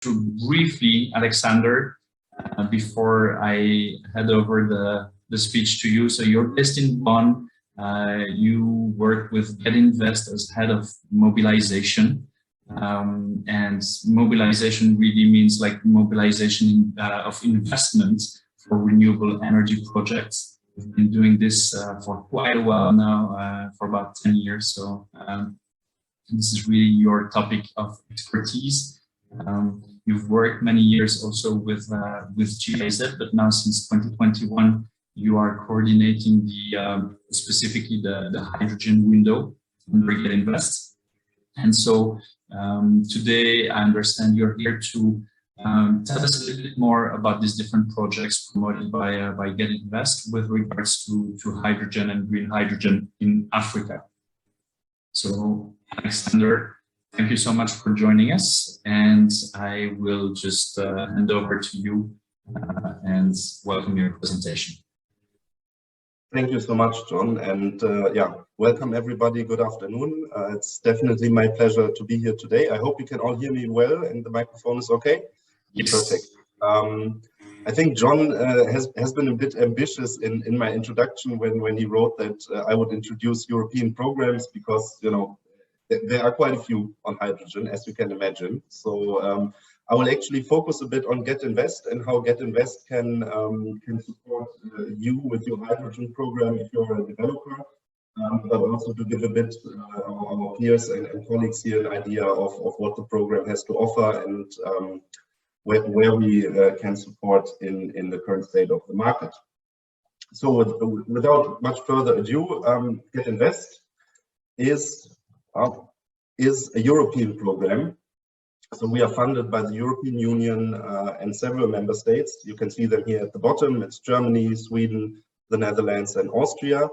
to briefly, Alexander, before I hand over the speech to you. So you're based in Bonn. You work with Get.Invest as head of mobilization. And mobilization really means like mobilization of investments for renewable energy projects. We've been doing this for quite a while now, for about 10 years. So this is really your topic of expertise. You've worked many years also with GIZ, but now since 2021, you are coordinating the specifically the hydrogen window under Get.Invest. And so today I understand you're here to tell us a little bit more about these different projects promoted by Get.Invest with regards to hydrogen and green hydrogen in Africa. So Alexander, thank you so much for joining us, and I will just hand over to you and welcome your presentation. Thank you so much, John, and yeah, welcome everybody. Good afternoon. It's definitely my pleasure to be here today. I hope you can all hear me well and the microphone is okay. Yes. Perfect. I think John has been a bit ambitious in my introduction when he wrote that I would introduce European programs, because there are quite a few on hydrogen, as you can imagine. So I will actually focus a bit on Get.Invest and how Get.Invest can support you with your hydrogen program if you're a developer, but also to give a bit our peers and colleagues here an idea of what the program has to offer and where we can support in the current state of the market. So without much further ado, Get.Invest is a European program. So we are funded by the European Union and several member states. You can see them here at the bottom. It's Germany, Sweden, the Netherlands, and Austria.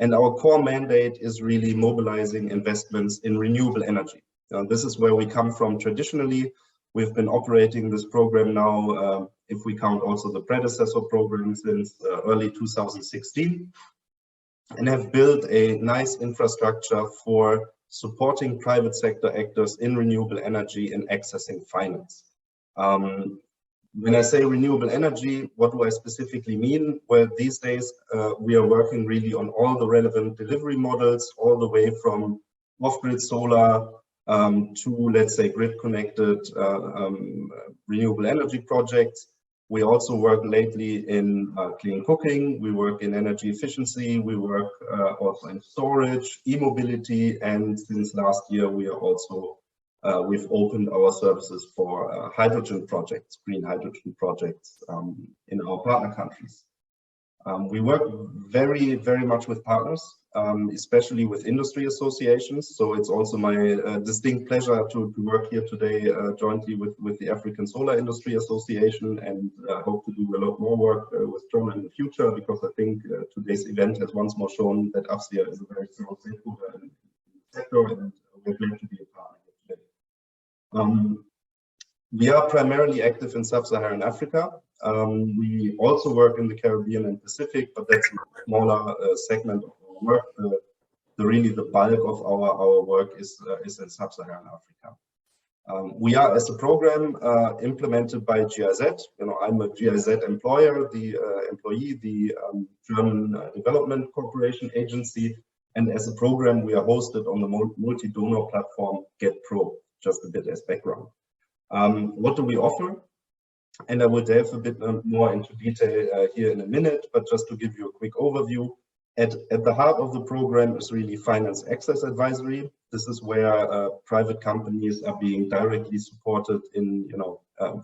And our core mandate is really mobilizing investments in renewable energy. This is where we come from traditionally. We've been operating this program now, if we count also the predecessor program, since early 2016, and have built a nice infrastructure for supporting private sector actors in renewable energy and accessing finance. When I say renewable energy, what do I specifically mean? Well, these days we are working really on all the relevant delivery models, all the way from off-grid solar to, let's say, grid-connected renewable energy projects. We also work lately in clean cooking, we work in energy efficiency, we work also in storage, e-mobility, and since last year we are also, we've opened our services for hydrogen projects, green hydrogen projects in our partner countries. We work very, very much with partners, especially with industry associations. So it's also my distinct pleasure to work here today jointly with the African Solar Industry Association, and hope to do a lot more work with John in the future, because I think today's event has once more shown that AFSIA is a very strong stakeholder in the sector, and we're glad to be a partner here today. We are primarily active in Sub-Saharan Africa. We also work in the Caribbean and Pacific, but that's a smaller segment of our work. Really the bulk of our work is in Sub-Saharan Africa. We are, as a program, implemented by GIZ. I'm a GIZ employer, the employee, the German Development Corporation Agency, and as a program, we are hosted on the multi-donor platform GetPro, just a bit as background. What do we offer? And I will delve a bit more into detail here in a minute, but just to give you a quick overview, at the heart of the program is really finance access advisory. This is where private companies are being directly supported in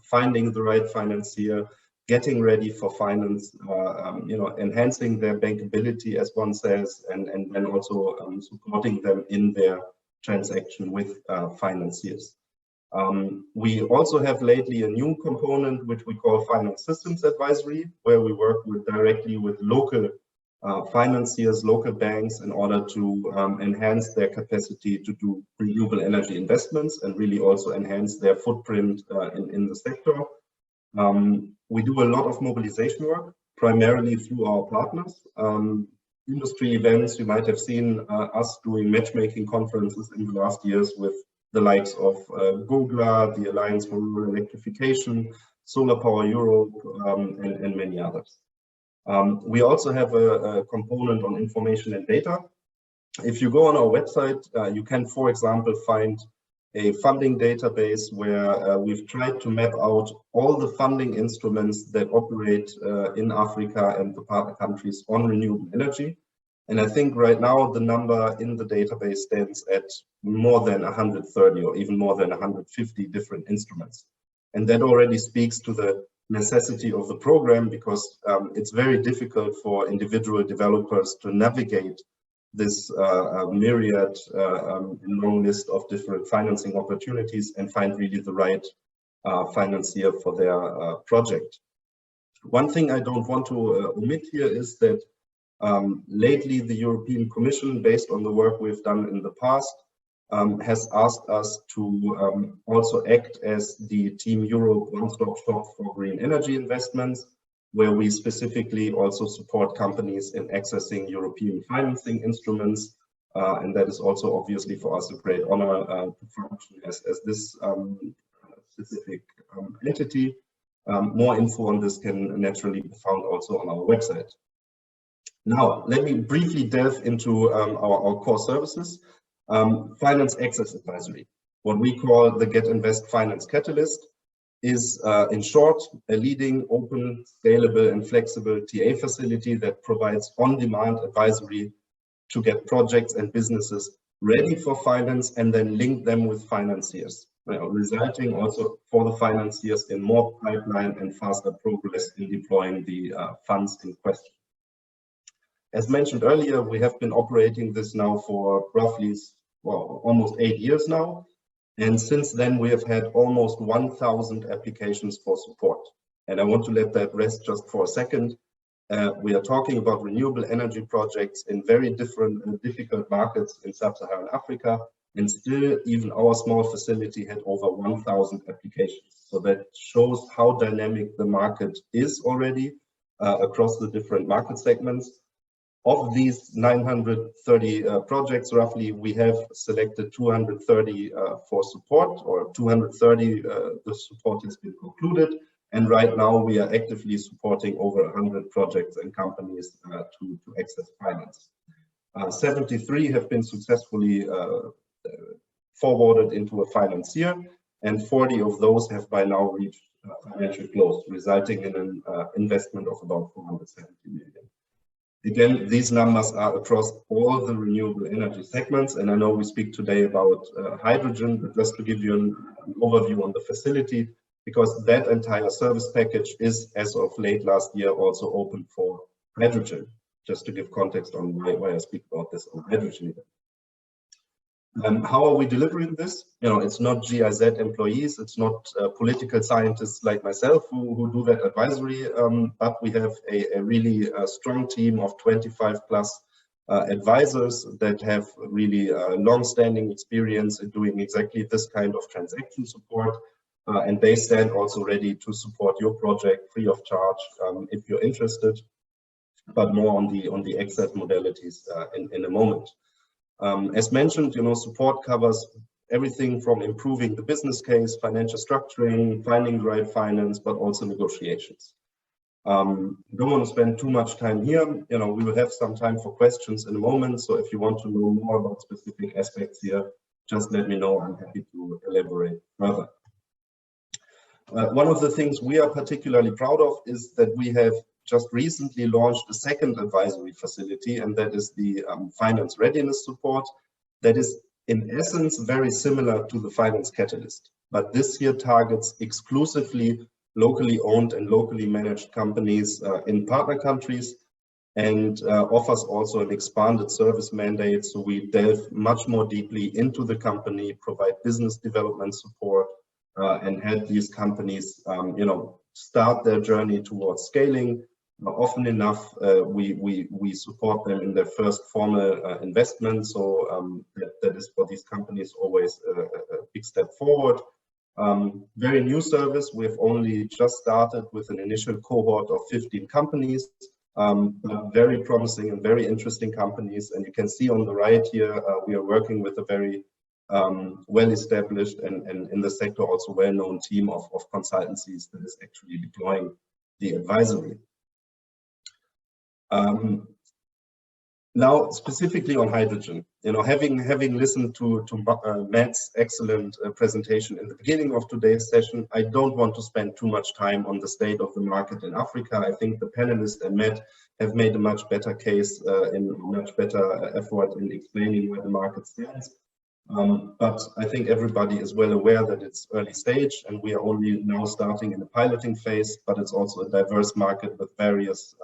finding the right financier, getting ready for finance, enhancing their bankability, as one says, and then also supporting them in their transaction with financiers. We also have lately a new component which we call Finance Systems Advisory, where we work directly with local financiers, local banks, in order to enhance their capacity to do renewable energy investments and really also enhance their footprint in the sector. We do a lot of mobilization work, primarily through our partners. Industry events, you might have seen us doing matchmaking conferences in the last years with the likes of GOGLA, the Alliance for Rural Electrification, Solar Power Europe, and many others. We also have a component on information and data. If you go on our website, you can, for example, find a funding database where we've tried to map out all the funding instruments that operate in Africa and the partner countries on renewable energy. And I think right now the number in the database stands at more than 130 or even more than 150 different instruments. And that already speaks to the necessity of the program, because it's very difficult for individual developers to navigate this myriad long list of different financing opportunities and find really the right financier for their project. One thing I don't want to omit here is that lately the European Commission, based on the work we've done in the past, has asked us to also act as the Team Europe one-stop shop for green energy investments, where we specifically also support companies in accessing European financing instruments. And that is also obviously for us a great honor to function as this specific entity. More info on this can naturally be found also on our website. Now, let me briefly delve into our core services. Finance Access Advisory, what we call the Get.Invest Finance Catalyst, is in short a leading, open, scalable and flexible TA facility that provides on-demand advisory to get projects and businesses ready for finance and then link them with financiers, resulting also for the financiers in more pipeline and faster progress in deploying the funds in question. As mentioned earlier, we have been operating this now for roughly, well, almost 8 years now. And since then, we have had almost 1,000 applications for support. And I want to let that rest just for a second. We are talking about renewable energy projects in very different and difficult markets in sub-Saharan Africa. And still, even our small facility had over 1,000 applications. So that shows how dynamic the market is already across the different market segments. Of these 930 projects, roughly, we have selected 230 for support, or 230, the support has been concluded. And right now we are actively supporting over 100 projects and companies to access finance. 73 have been successfully forwarded into a financier, and 40 of those have by now reached financial close, resulting in an investment of about 470 million. Again, these numbers are across all the renewable energy segments, and I know we speak today about hydrogen, but just to give you an overview on the facility, because that entire service package is, as of late last year, also open for hydrogen, just to give context on why I speak about this on hydrogen. How are we delivering this? It's not GIZ employees, it's not political scientists like myself who do that advisory, but we have a really strong team of 25 plus advisors that have really long-standing experience in doing exactly this kind of transaction support. And they stand also ready to support your project free of charge if you're interested, but more on the access modalities in a moment. As mentioned, support covers everything from improving the business case, financial structuring, finding the right finance, but also negotiations. Don't want to spend too much time here. We will have some time for questions in a moment. So if you want to know more about specific aspects here, just let me know. I'm happy to elaborate further. One of the things we are particularly proud of is that we have just recently launched a second advisory facility, and that is the finance readiness support. That is in essence very similar to the finance catalyst, but this year targets exclusively locally owned and locally managed companies in partner countries, and offers also an expanded service mandate. So we delve much more deeply into the company, provide business development support, and help these companies start their journey towards scaling. Often enough, we support them in their first formal investment, so that is for these companies always a big step forward. Very new service. We've only just started with an initial cohort of 15 companies, but very promising and very interesting companies. And you can see on the right here, we are working with a very well-established and in the sector also well-known team of consultancies that is actually deploying the advisory. Now, specifically on hydrogen, having listened to Matt's excellent presentation in the beginning of today's session, I don't want to spend too much time on the state of the market in Africa. I think the panelists and Matt have made a much better case, in much better effort in explaining where the market stands. But I think everybody is well aware that it's early stage and we are only now starting in the piloting phase, but it's also a diverse market with various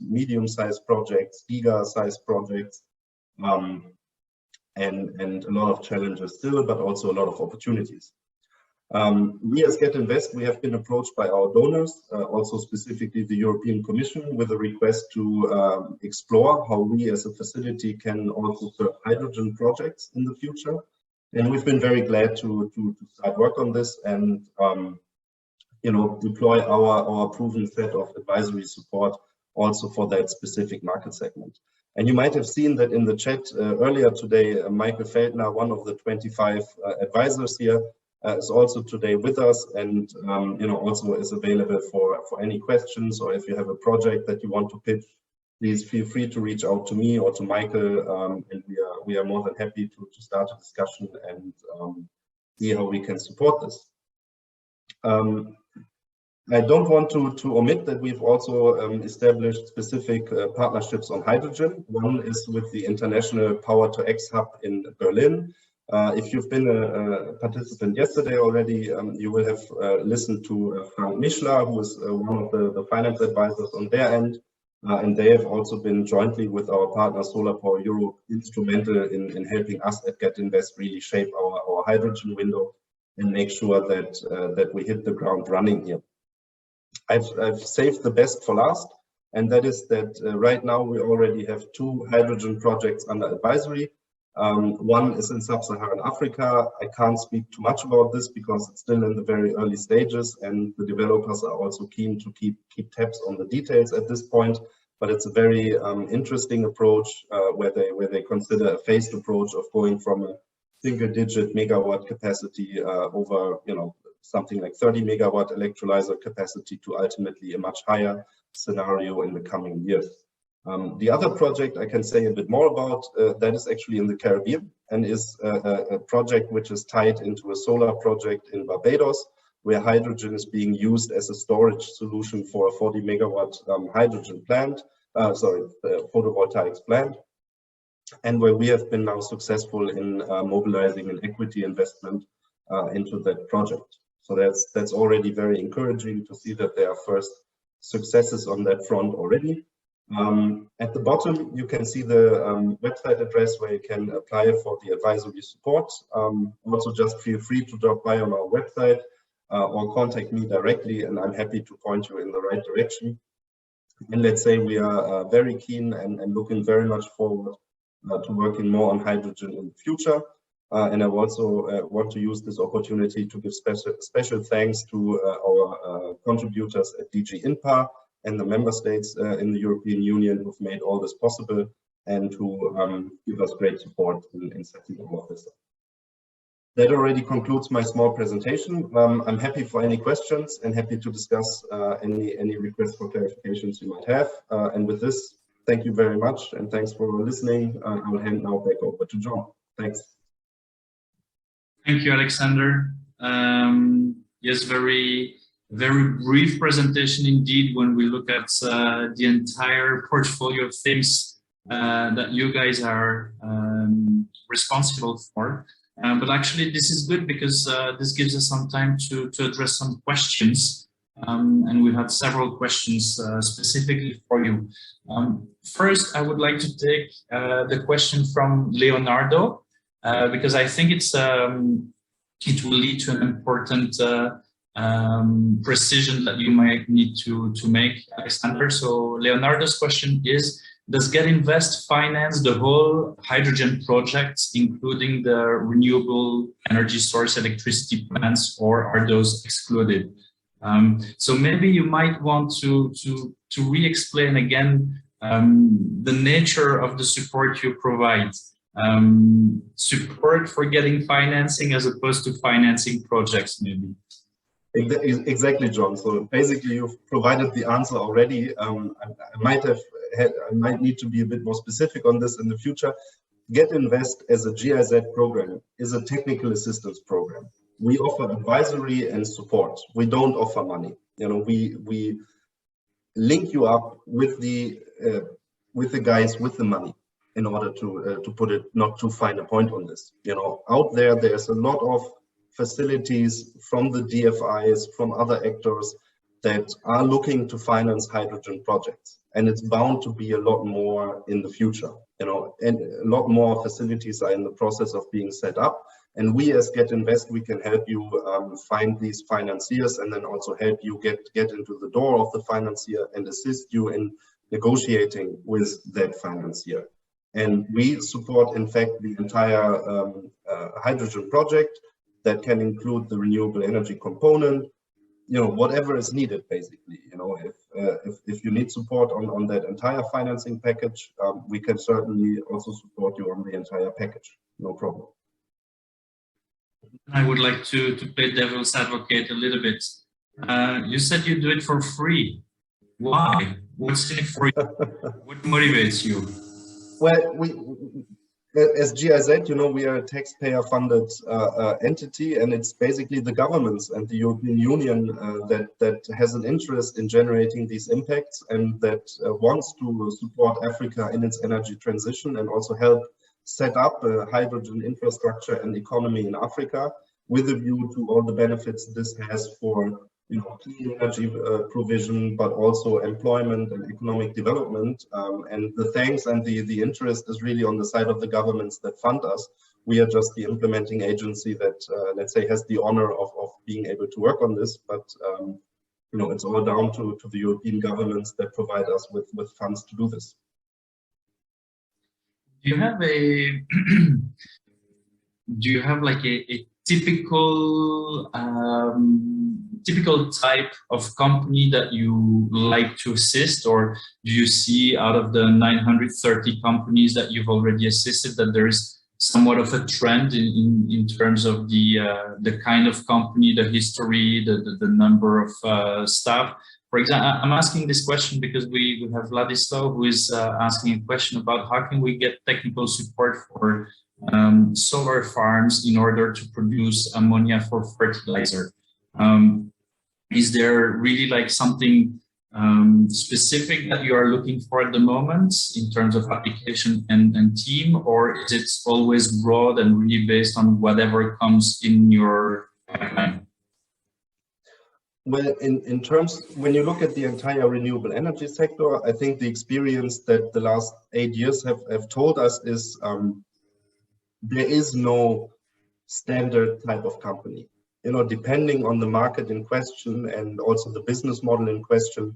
medium-sized projects, giga-sized projects, and a lot of challenges still, but also a lot of opportunities. We as Get.Invest, we have been approached by our donors, also specifically the European Commission, with a request to explore how we as a facility can also serve hydrogen projects in the future. And we've been very glad to start work on this and deploy our proven set of advisory support also for that specific market segment. And you might have seen that in the chat earlier today, Michael Feldner, one of the 25 advisors here, is also today with us and also is available for any questions, or if you have a project that you want to pitch, please feel free to reach out to me or to Michael, and we are more than happy to start a discussion and see how we can support this. I don't want to omit that we've also established specific partnerships on hydrogen. One is with the International Power to X Hub in Berlin. If you've been a participant yesterday already, you will have listened to Frank Mischler, who is one of the finance advisors on their end. And they have also been jointly with our partner Solar Power Europe instrumental in helping us at Get.Invest really shape our hydrogen window and make sure that we hit the ground running here. I've saved the best for last, and that is that right now we already have 2 hydrogen projects under advisory. One is in sub-Saharan Africa. I can't speak too much about this because it's still in the very early stages and the developers are also keen to keep tabs on the details at this point. But it's a very interesting approach where they consider a phased approach of going from a single-digit megawatt capacity over something like 30 megawatt electrolyzer capacity to ultimately a much higher scenario in the coming years. The other project I can say a bit more about, that is actually in the Caribbean and is a project which is tied into a solar project in Barbados, where hydrogen is being used as a storage solution for a 40 megawatt hydrogen plant, photovoltaics plant, and where we have been now successful in mobilizing an equity investment into that project. So that's already very encouraging to see that there are first successes on that front already. At the bottom, you can see the website address where you can apply for the advisory support. Also, just feel free to drop by on our website or contact me directly, and I'm happy to point you in the right direction. And let's say we are very keen and looking very much forward to working more on hydrogen in the future. And I also want to use this opportunity to give special thanks to our contributors at DG INPA and the member states in the European Union who've made all this possible and who give us great support in setting all of this up. That already concludes my small presentation. I'm happy for any questions and happy to discuss any requests for clarifications you might have. And with this, thank you very much and thanks for listening. I will hand now back over to John. Thanks. Thank you, Alexander. Yes, very brief presentation indeed when we look at the entire portfolio of things that you guys are responsible for. But actually this is good because this gives us some time to address some questions. And we had several questions specifically for you. First, I would like to take the question from Leonardo, because I think it will lead to an important precision that you might need to make, Alexander. So Leonardo's question is, does Get.Invest finance the whole hydrogen projects, including the renewable energy source electricity plants, or are those excluded? So maybe you might want to re-explain again the nature of the support you provide. support for getting financing as opposed to financing projects, maybe? Exactly, John. So basically, you've provided the answer already. I might need to be a bit more specific on this in the future. Get.Invest as a GIZ program is a technical assistance program. We offer advisory and support. We don't offer money. We link you up with the guys with the money in order to put it not too fine a point on this. Out there's a lot of facilities from the DFIs, from other actors that are looking to finance hydrogen projects, and it's bound to be a lot more in the future. And a lot more facilities are in the process of being set up. And we as Get.Invest, we can help you find these financiers, and then also help you get into the door of the financier and assist you in negotiating with that financier. And we support, in fact, the entire hydrogen project. That can include the renewable energy component, whatever is needed, basically. If you need support on that entire financing package, we can certainly also support you on the entire package, no problem. I would like to play devil's advocate a little bit. You said you do it for free. Why? What's in it for you? What motivates you? Well, as GIZ, we are a taxpayer-funded entity, and it's basically the governments and the European Union that has an interest in generating these impacts, and that wants to support Africa in its energy transition, and also help set up a hydrogen infrastructure and economy in Africa, with a view to all the benefits this has for clean energy provision, but also employment and economic development. And the thanks and the interest is really on the side of the governments that fund us. We are just the implementing agency that, let's say, has the honor of being able to work on this. But it's all down to the European governments that provide us with funds to do this. Do you have like a typical type of company that you like to assist, or do you see out of the 930 companies that you've already assisted that there is somewhat of a trend in terms of the kind of company, the history, the number of staff? For example, I'm asking this question because we have Vladislav, who is asking a question about how can we get technical support for solar farms in order to produce ammonia for fertilizer. Is there really like something specific that you are looking for at the moment in terms of application and team, or is it always broad and really based on whatever comes in your pipeline? Well, in terms, when you look at the entire renewable energy sector, I think the experience that the last 8 years have told us is there is no standard type of company. Depending on the market in question and also the business model in question,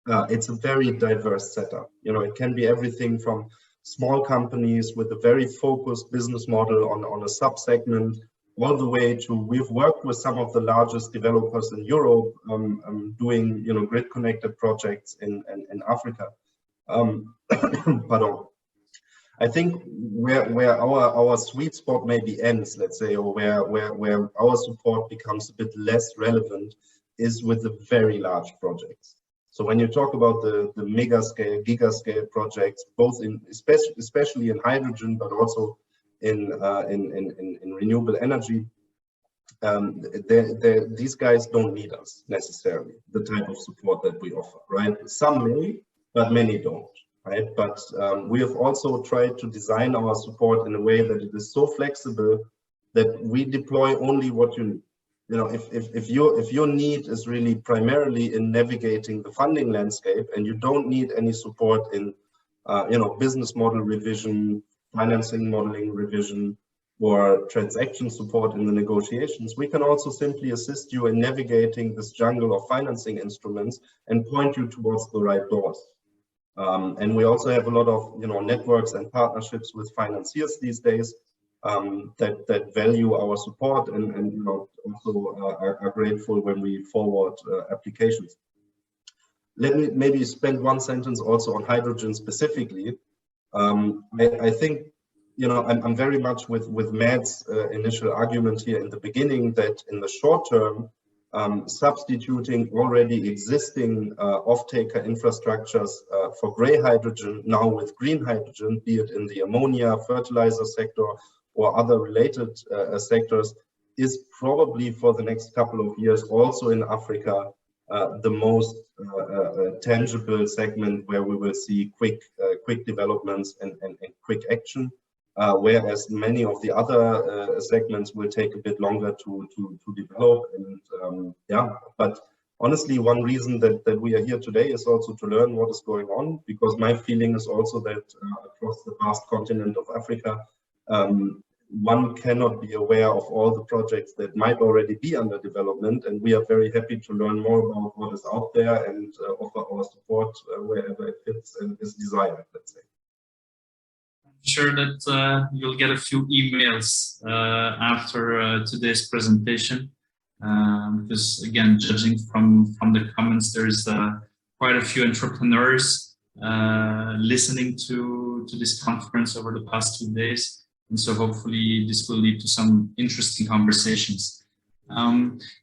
it's a very diverse setup. It can be everything from small companies with a very focused business model on a sub-segment, all the way to, we've worked with some of the largest developers in Europe doing grid connected projects in Africa. Pardon. I think where our sweet spot maybe ends, let's say, or where our support becomes a bit less relevant, is with the very large projects. So when you talk about the mega scale, giga scale projects, both especially in hydrogen, but also in renewable energy, these guys don't need us necessarily, the type of support that we offer, right? Some may, but many don't. Right? But we have also tried to design our support in a way that it is so flexible that we deploy only what you need. If your need is really primarily in navigating the funding landscape, and you don't need any support in business model revision, financing modeling revision, or transaction support in the negotiations, we can also simply assist you in navigating this jungle of financing instruments and point you towards the right doors. And we also have a lot of networks and partnerships with financiers these days that value our support and also are grateful when we forward applications. Let me maybe spend one sentence also on hydrogen specifically. I think you know, I'm very much with Matt's initial argument here in the beginning that in the short term, substituting already existing off-taker infrastructures for gray hydrogen now with green hydrogen, be it in the ammonia, fertilizer sector or other related sectors, is probably for the next couple of years also in Africa the most tangible segment where we will see quick developments and quick action. Whereas many of the other segments will take a bit longer to develop. And yeah, but honestly, one reason that we are here today is also to learn what is going on, because my feeling is also that across the vast continent of Africa, one cannot be aware of all the projects that might already be under development, and we are very happy to learn more about what is out there and offer our support wherever it fits and is desired, let's say. Sure that you'll get a few emails after today's presentation, because again, judging from the comments, there's quite a few entrepreneurs listening to this conference over the past 2 days, and so hopefully this will lead to some interesting conversations.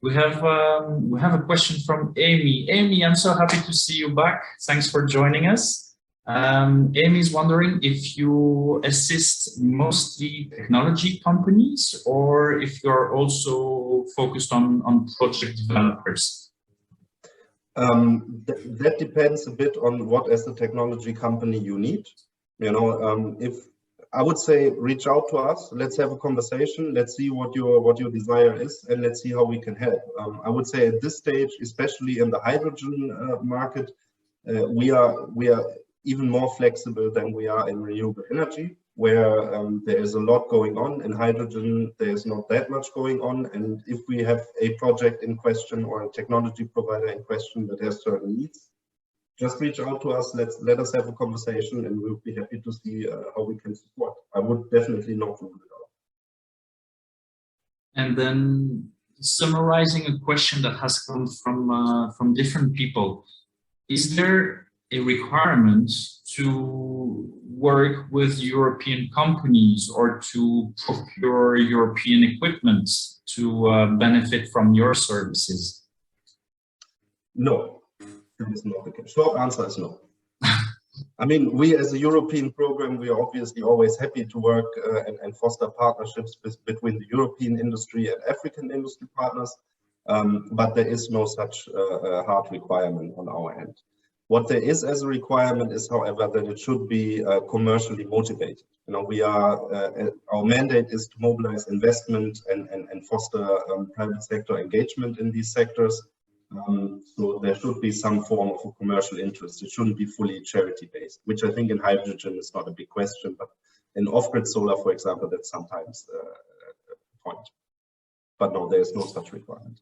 We have a question from Amy. Amy, I'm so happy to see you back. Thanks for joining us. Amy is wondering if you assist mostly technology companies or if you're also focused on project developers. That depends a bit on what as a technology company you need. You know, if I would say reach out to us, let's have a conversation, let's see what your desire is, and let's see how we can help. I would say at this stage, especially in the hydrogen market, we are even more flexible than we are in renewable energy, where there is a lot going on. In hydrogen, there is not that much going on. And if we have a project in question or a technology provider in question that has certain needs, just reach out to us, let us have a conversation, and we'll be happy to see how we can support. I would definitely not rule it out. And then summarizing a question that has come from different people, is there a requirement to work with European companies or to procure European equipment to benefit from your services? No, that is not the case. Short answer is no. I mean, we as a European program, we are obviously always happy to work and foster partnerships between the European industry and African industry partners, but there is no such hard requirement on our end. What there is as a requirement is, however, that it should be commercially motivated. You know, we are our mandate is to mobilize investment and foster private sector engagement in these sectors. So there should be some form of a commercial interest. It shouldn't be fully charity-based, which I think in hydrogen is not a big question, but in off-grid solar, for example, that's sometimes a point. But no, there is no such requirement.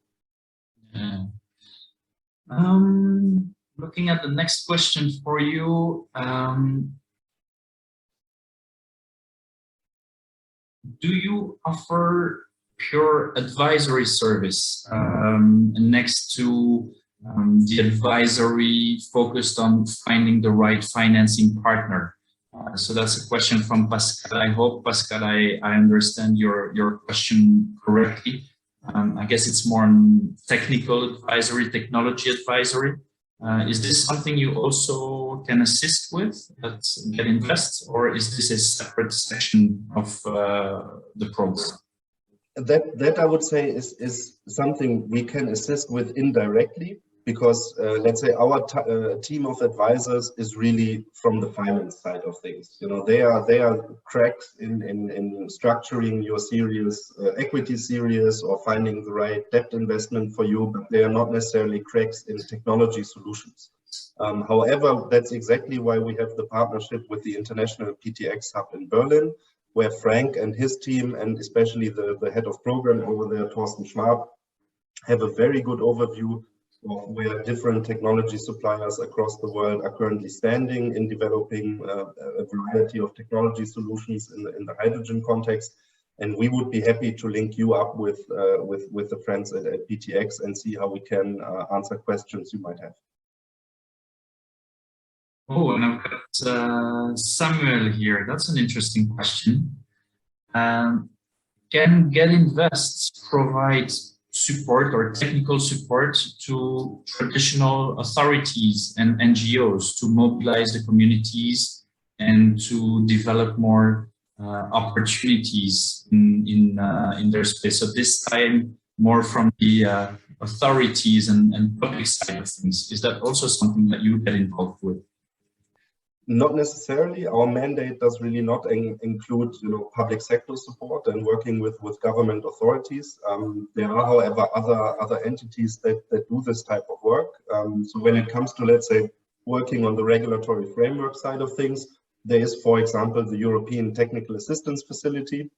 Yeah. Looking at the next question for you, do you offer pure advisory service next to the advisory focused on finding the right financing partner? So that's a question from Pascal. I hope, Pascal, I understand your question correctly. I guess it's more on technical advisory, technology advisory. Is this something you also can assist with at Get.Invest, or is this a separate section of the program? That I would say is something we can assist with indirectly, because let's say our team of advisors is really from the finance side of things. You know, they are cracks in structuring your series, equity series, or finding the right debt investment for you, but they are not necessarily cracks in technology solutions. However, that's exactly why we have the partnership with the International PTX Hub in Berlin, where Frank and his team, and especially the head of program over there, Thorsten Schwab, have a very good overview of where different technology suppliers across the world are currently standing in developing a variety of technology solutions in the hydrogen context. And we would be happy to link you up with the friends at PTX and see how we can answer questions you might have. Oh, and I've got Samuel here. That's an interesting question. Can Get.Invest provide support or technical support to traditional authorities and NGOs to mobilize the communities and to develop more opportunities in their space? So this time more from the authorities and public side of things. Is that also something that you get involved with? Not necessarily. Our mandate does really not include, public sector support and working with government authorities. There are, however, other entities that do this type of work. So when it comes to, let's say, working on the regulatory framework side of things, there is, for example, the European Technical Assistance Facility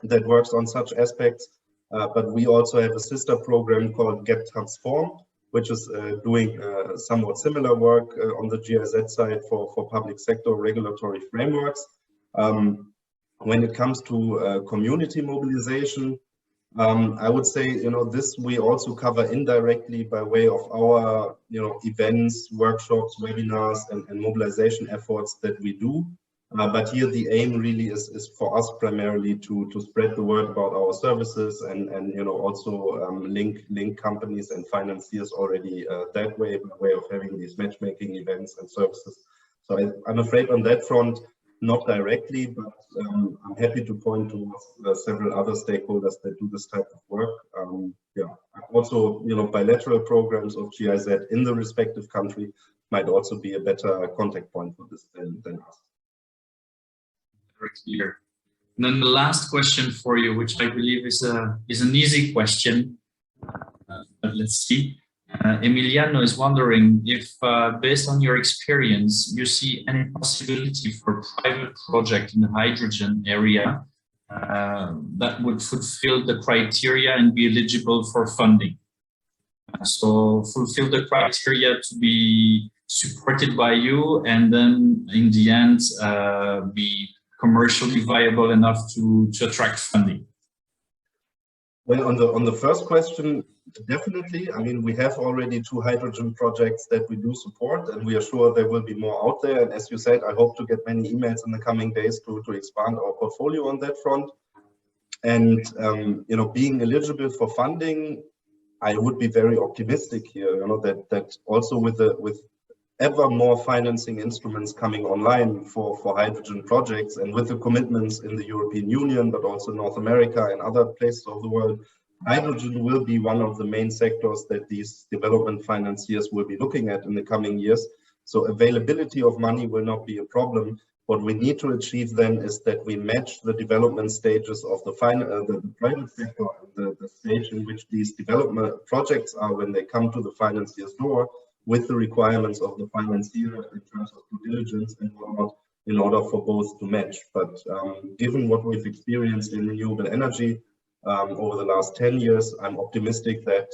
that works on such aspects. But we also have a sister program called Get.Transform, which is doing somewhat similar work on the GIZ side for public sector regulatory frameworks. When it comes to community mobilization, I would say, this we also cover indirectly by way of our, events, workshops, webinars, and mobilization efforts that we do. But here the aim really is for us primarily to spread the word about our services and also link companies and financiers already that way, by way of having these matchmaking events and services. So I'm afraid on that front, not directly, but I'm happy to point to several other stakeholders that do this type of work. Also, bilateral programs of GIZ in the respective country might also be a better contact point for this than us. Very clear. And then the last question for you, which I believe is an easy question, but let's see. Emiliano is wondering if, based on your experience, you see any possibility for private project in the hydrogen area that would fulfill the criteria and be eligible for funding. So fulfill the criteria to be supported by you, and then in the end be commercially viable enough to attract funding. Well, on the first question, definitely. I mean, we have already 2 hydrogen projects that we do support, and we are sure there will be more out there. And as you said, I hope to get many emails in the coming days to expand our portfolio on that front. And being eligible for funding, I would be very optimistic here. That also with ever more financing instruments coming online for hydrogen projects, and with the commitments in the European Union, but also North America and other places of the world, hydrogen will be one of the main sectors that these development financiers will be looking at in the coming years. So availability of money will not be a problem. What we need to achieve then is that we match the development stages of the private sector, the stage in which these development projects are when they come to the financier's door, with the requirements of the financier in terms of due diligence and whatnot, in order for both to match. But given what we've experienced in renewable energy over the last 10 years, I'm optimistic that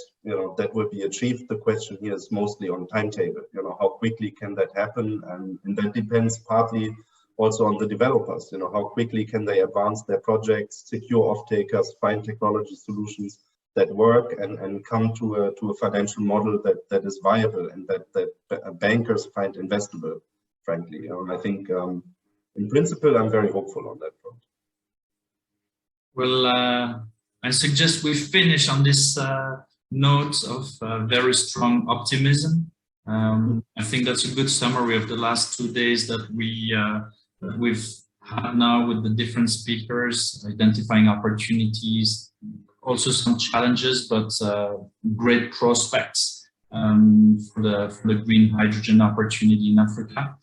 that will be achieved. The question here is mostly on timetable. How quickly can that happen, and that depends partly also on the developers. How quickly can they advance their projects, secure off-takers, find technology solutions that work, and come to a financial model that is viable and that bankers find investable, frankly. I think in principle, I'm very hopeful on that front. Well, I suggest we finish on this note of very strong optimism. I think that's a good summary of the last 2 days that we've had now with the different speakers, identifying opportunities, also some challenges, but great prospects for the green hydrogen opportunity in Africa.